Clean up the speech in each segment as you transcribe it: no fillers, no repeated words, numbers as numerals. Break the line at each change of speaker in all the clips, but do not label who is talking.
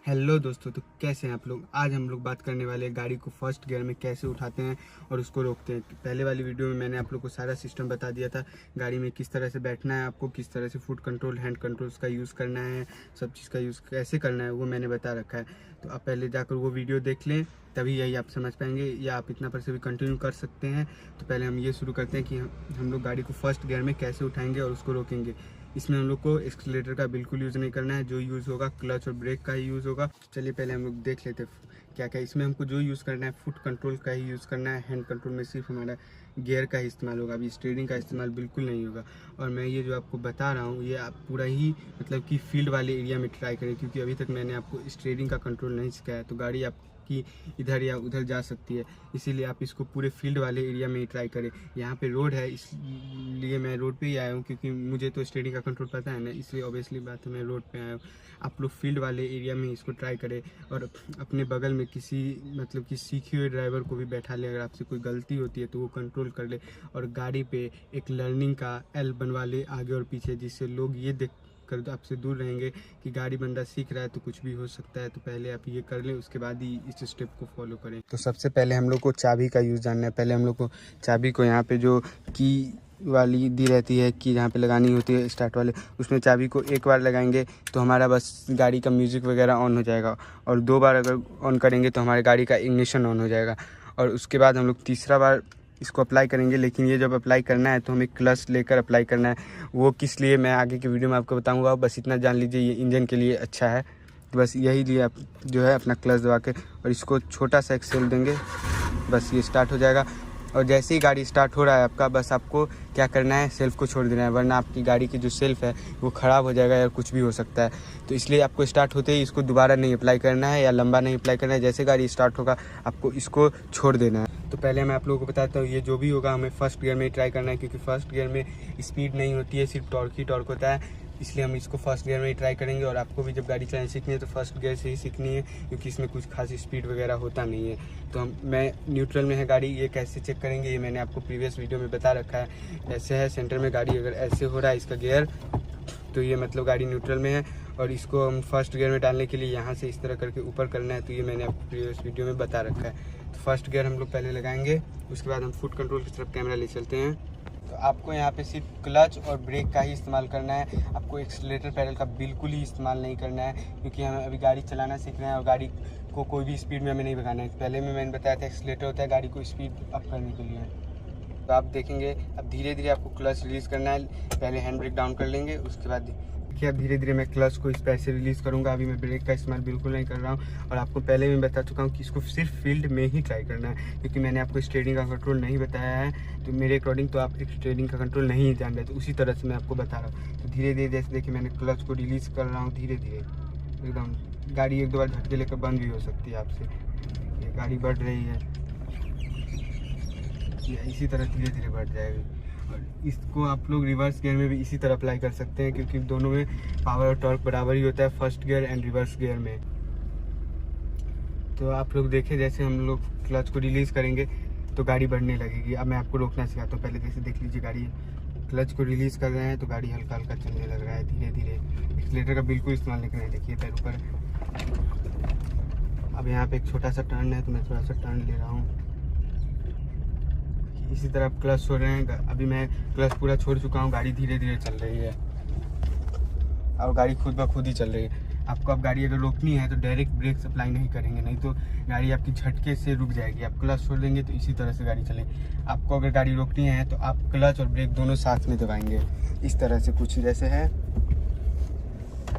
Hello दोस्तों, तो कैसे हैं आप लोग। आज हम लोग बात करने वाले हैं गाड़ी को फर्स्ट गियर में कैसे उठाते हैं और उसको रोकते हैं। पहले वाली वीडियो में मैंने आप लोग को सारा सिस्टम बता दिया था, गाड़ी में किस तरह से बैठना है, आपको किस तरह से फुट कंट्रोल, हैंड कंट्रोल्स का यूज़ करना है, सब चीज़ का यूज़ कैसे करना है वो मैंने बता रखा है। तो आप पहले जाकर वो वीडियो देख लें, तभी यही आप समझ पाएंगे, या आप इतना पर से भी कंटिन्यू कर सकते हैं। तो पहले हम ये शुरू करते हैं कि हम लोग गाड़ी को फर्स्ट गियर में कैसे उठाएंगे और उसको रोकेंगे। इसमें हम लोग को एक्सीलरेटर का बिल्कुल यूज़ नहीं करना है, जो यूज़ होगा क्लच और ब्रेक का ही यूज़ होगा। चलिए पहले हम लोग देख लेते हैं क्या क्या इसमें हमको जो यूज़ करना है, फुट कंट्रोल का ही यूज़ करना है। हैंड कंट्रोल में सिर्फ हमारा गियर का ही इस्तेमाल होगा, अभी स्टीयरिंग का इस्तेमाल बिल्कुल नहीं होगा। और मैं ये जो आपको बता रहा हूँ ये आप पूरा ही मतलब कि फील्ड वाले एरिया में ट्राई करें, क्योंकि अभी तक मैंने आपको स्टीयरिंग का कंट्रोल नहीं सिखाया, तो गाड़ी आपकी इधर या उधर जा सकती है। इसीलिए आप इसको पूरे फील्ड वाले एरिया में ही ट्राई करें। यहाँ पे रोड है, इसलिए मैं रोड पे ही आया हूँ, क्योंकि मुझे तो स्टीयरिंग का कंट्रोल पता है ना, इसलिए ऑब्वियसली बात है मैं रोड पे आया हूँ। आप लोग फील्ड वाले एरिया में इसको ट्राई करें और अपने बगल में किसी मतलब कि सीखे हुए ड्राइवर को भी बैठा ले। अगर आपसे कोई गलती होती है तो वो कंट्रोल कर ले, और गाड़ी पे एक लर्निंग का एल बनवा ले आगे और पीछे, जिससे लोग ये देख कर तो आपसे दूर रहेंगे कि गाड़ी बंदा सीख रहा है तो कुछ भी हो सकता है। तो पहले आप ये कर लें, उसके बाद ही इस स्टेप को फॉलो करें। तो सबसे पहले हम लोग को चाबी का यूज़ जानना है। पहले हम लोग को चाबी को यहाँ पे जो की वाली दी रहती है कि जहाँ पे लगानी होती है स्टार्ट वाले, उसमें चाबी को एक बार लगाएंगे तो हमारा बस गाड़ी का म्यूज़िक वगैरह ऑन हो जाएगा, और 2 बार अगर ऑन करेंगे तो हमारे गाड़ी का इग्निशन ऑन हो जाएगा। और उसके बाद हम लोग तीसरा बार इसको अप्लाई करेंगे, लेकिन ये जब अप्लाई करना है तो हमें क्लच लेकर अप्लाई करना है। वो किस लिए मैं आगे की वीडियो में आपको बताऊंगा, बस इतना जान लीजिए ये इंजन के लिए अच्छा है। बस यही लिए आप जो है अपना क्लच दबा के और इसको छोटा सा एक्सेल देंगे, बस ये स्टार्ट हो जाएगा। और जैसे ही गाड़ी स्टार्ट हो रहा है आपका, बस आपको क्या करना है, सेल्फ को छोड़ देना है, वरना आपकी गाड़ी की जो सेल्फ है वो ख़राब हो जाएगा या कुछ भी हो सकता है। तो इसलिए आपको स्टार्ट होते ही इसको दोबारा नहीं अप्लाई करना है या लंबा नहीं अप्लाई करना है। जैसे गाड़ी स्टार्ट होगा आपको इसको छोड़ देना है। तो पहले मैं आप लोगों को बताता हूँ, ये जो भी होगा हमें फर्स्ट गियर में ही ट्राई करना है, क्योंकि फर्स्ट गियर में स्पीड नहीं होती है, सिर्फ टॉर्क ही टॉर्क होता है। इसलिए हम इसको फर्स्ट गियर में ही ट्राई करेंगे। और आपको भी जब गाड़ी चलानी सीखनी है तो फर्स्ट गियर से ही सीखनी है, क्योंकि इसमें कुछ खास स्पीड वगैरह होता नहीं है। तो मैं न्यूट्रल में है गाड़ी, ये कैसे चेक करेंगे ये मैंने आपको प्रीवियस वीडियो में बता रखा है। ऐसे है सेंटर में गाड़ी, अगर ऐसे हो रहा है इसका गियर तो ये मतलब गाड़ी न्यूट्रल में है। और इसको हम फर्स्ट गियर में डालने के लिए यहाँ से इस तरह करके ऊपर करना है, तो ये मैंने आपको प्रीवियस वीडियो में बता रखा है। तो फर्स्ट गियर हम लोग पहले लगाएंगे, उसके बाद हम फुट कंट्रोल की तरफ कैमरा ले चलते हैं। तो आपको यहाँ पे सिर्फ क्लच और ब्रेक का ही इस्तेमाल करना है, आपको एक्सीलरेटर पैडल का बिल्कुल ही इस्तेमाल नहीं करना है, क्योंकि हम अभी गाड़ी चलाना सीख रहे हैं और गाड़ी को कोई भी स्पीड में हमें नहीं भगाना है। पहले में मैंने बताया था एक्सीलरेटर होता है गाड़ी को स्पीड अप करने के लिए। तो आप देखेंगे अब धीरे धीरे आपको क्लच रिलीज़ करना है, पहले हैंड ब्रेक डाउन कर लेंगे, उसके बाद देखिए अब धीरे धीरे मैं क्लच को इस पैर से रिलीज़ करूँगा। अभी मैं ब्रेक का इस्तेमाल बिल्कुल नहीं कर रहा हूँ, और आपको पहले भी बता चुका हूँ कि इसको सिर्फ फील्ड में ही ट्राई करना है, क्योंकि मैंने आपको स्टीयरिंग का कंट्रोल नहीं बताया है। तो मेरे अकॉर्डिंग तो आप स्टीयरिंग का कंट्रोल नहीं जान रहे, तो उसी तरह से मैं आपको बता रहा हूँ। तो धीरे धीरे जैसे देखिए मैंने क्लच को रिलीज़ कर रहा हूँ धीरे धीरे एकदम। गाड़ी 1-2 बार झटके लेकर बंद भी हो सकती है आपसे। ये गाड़ी बढ़ रही है, इसी तरह धीरे धीरे बढ़ जाएगी। और इसको आप लोग रिवर्स गियर में भी इसी तरह अप्लाई कर सकते हैं, क्योंकि दोनों में पावर और टॉर्क बराबर ही होता है, first gear and reverse gear में। तो आप लोग देखें जैसे हम लोग क्लच को रिलीज़ करेंगे तो गाड़ी बढ़ने लगेगी। अब मैं आपको रोकना सिखाता हूँ। पहले जैसे देख लीजिए गाड़ी क्लच को रिलीज़ कर रहे हैं तो गाड़ी हल्का हल्का चलने लग रहा है धीरे धीरे। एक्सीलरेटर का बिल्कुल इस्तेमाल नहीं करना है, देखिए पैर ऊपर। अब यहाँ पे एक छोटा सा टर्न है तो मैं थोड़ा सा टर्न ले रहा हूँ। इसी तरह आप क्लच छोड़ रहे हैं, अभी मैं क्लच पूरा छोड़ चुका हूँ, गाड़ी धीरे धीरे चल रही है और गाड़ी खुद ब खुद ही चल रही है। आपको अब गाड़ी अगर रोकनी है तो डायरेक्ट ब्रेक अप्लाई नहीं करेंगे, नहीं तो गाड़ी आपकी झटके से रुक जाएगी। आप क्लच छोड़ देंगे तो इसी तरह से गाड़ी चलेगी। आपको अगर गाड़ी रोकनी है तो आप क्लच और ब्रेक दोनों साथ में दबाएंगे, इस तरह से कुछ जैसे है,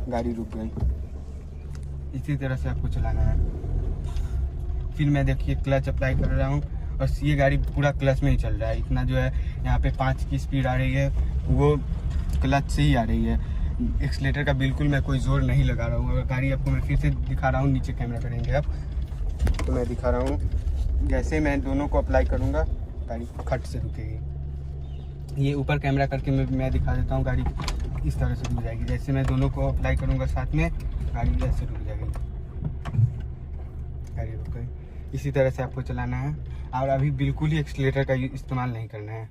गाड़ी रुक गई। इसी तरह से आपको चलाना है। फिर मैं देखिए क्लच अप्लाई कर रहा हूँ और ये गाड़ी पूरा क्लच में ही चल रहा है। इतना जो है यहाँ पे 5 की स्पीड आ रही है वो क्लच से ही आ रही है। एक्सीलरेटर का बिल्कुल मैं कोई जोर नहीं लगा रहा हूँ। अगर गाड़ी आपको मैं फिर से दिखा रहा हूँ, नीचे कैमरा करेंगे आप तो मैं दिखा रहा हूँ। जैसे मैं दोनों को अप्लाई करूँगा गाड़ी खट से रुकेगी। ये ऊपर कैमरा करके मैं दिखा देता हूँ, गाड़ी इस तरह से रुक जाएगी। जैसे मैं दोनों को अप्लाई करूँगा साथ में, गाड़ी ऐसे रुक जाएगी, गाड़ी रुक गई। इसी तरह से आपको चलाना है और अभी बिल्कुल ही एक्सीलरेटर का इस्तेमाल नहीं करना है।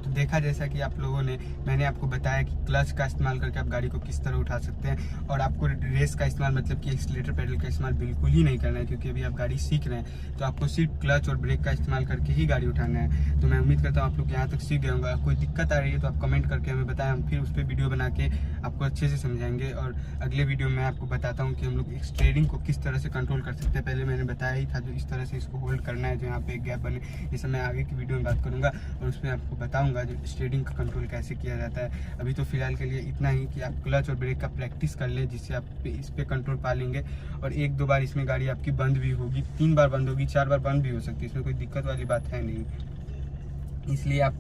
तो देखा जैसा कि आप लोगों ने, मैंने आपको बताया कि क्लच का इस्तेमाल करके आप गाड़ी को किस तरह उठा सकते हैं, और आपको रेस का इस्तेमाल मतलब कि एक्सीलरेटर पेडल का इस्तेमाल बिल्कुल ही नहीं करना है, क्योंकि अभी आप गाड़ी सीख रहे हैं। तो आपको सिर्फ क्लच और ब्रेक का इस्तेमाल करके ही गाड़ी उठाना है। तो मैं उम्मीद करता हूँ आप लोग यहाँ तक सीख गए होंगे। कोई दिक्कत आ रही है तो आप कमेंट करके हमें बताएं, हम फिर उस पर वीडियो बना के आपको अच्छे से समझाएंगे। और अगले वीडियो में आपको बताता हूँ कि हम लोग स्टीयरिंग को किस तरह से कंट्रोल कर सकते हैं। पहले मैंने बताया ही था, जो इस तरह से इसको होल्ड करना है, जो यहाँ पे एक गैप बने, ये सब मैं आगे की वीडियो में बात करूँगा और उसमें आपको बताऊँगा जो स्टीयरिंग का कंट्रोल कैसे किया जाता है। अभी तो फिलहाल के लिए इतना ही कि आप क्लच और ब्रेक का प्रैक्टिस कर लें, जिससे आप इस पर कंट्रोल पा लेंगे। और 1-2 बार इसमें गाड़ी आपकी बंद भी होगी, 3 बार बंद होगी, 4 बार बंद भी हो सकती है, इसमें कोई दिक्कत वाली बात है नहीं। इसलिए आप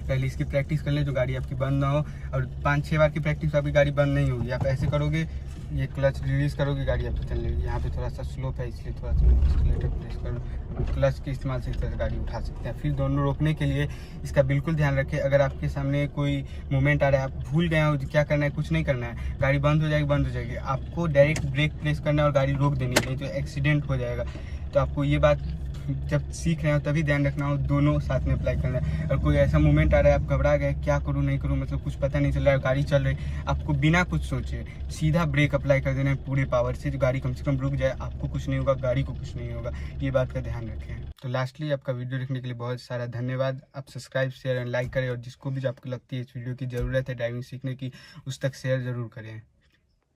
पहले इसकी प्रैक्टिस कर लें, जो गाड़ी आपकी बंद ना हो। और 5-6 बार की प्रैक्टिस आपकी गाड़ी बंद नहीं होगी। आप ऐसे करोगे, ये क्लच रिलीज करोगे, गाड़ी आपकी चल लेगी। यहाँ पे थोड़ा सा स्लोप है, इसलिए थोड़ा सा एक्सीलरेटर प्रेस करो। क्लच के इस्तेमाल से इस तरह से गाड़ी उठा सकते हैं। फिर दोनों रोकने के लिए इसका बिल्कुल ध्यान रखें, अगर आपके सामने कोई मूवमेंट आ रहा है, आप भूल गए हो क्या करना है, कुछ नहीं करना है, गाड़ी बंद हो जाएगी, बंद हो जाएगी, आपको डायरेक्ट ब्रेक प्रेस करना है और गाड़ी रोक देनी है, नहीं तो एक्सीडेंट हो जाएगा। तो आपको ये बात जब सीख रहे हो तभी ध्यान रखना हो, दोनों साथ में अप्लाई करना है। और कोई ऐसा मोमेंट आ रहा है, आप घबरा गए, क्या करूँ नहीं करूँ, मतलब कुछ पता नहीं चल रहा है, गाड़ी चल रही, आपको बिना कुछ सोचे सीधा ब्रेक अप्लाई कर देना है पूरे पावर से, जो गाड़ी कम से कम रुक जाए, आपको कुछ नहीं होगा, गाड़ी को कुछ नहीं होगा। ये बात का ध्यान रखें। तो लास्टली आपका वीडियो देखने के लिए बहुत सारा धन्यवाद। आप सब्सक्राइब, शेयर एंड लाइक करें, और जिसको भी आपको लगती है इस वीडियो की ज़रूरत है ड्राइविंग सीखने की, उस तक शेयर ज़रूर करें।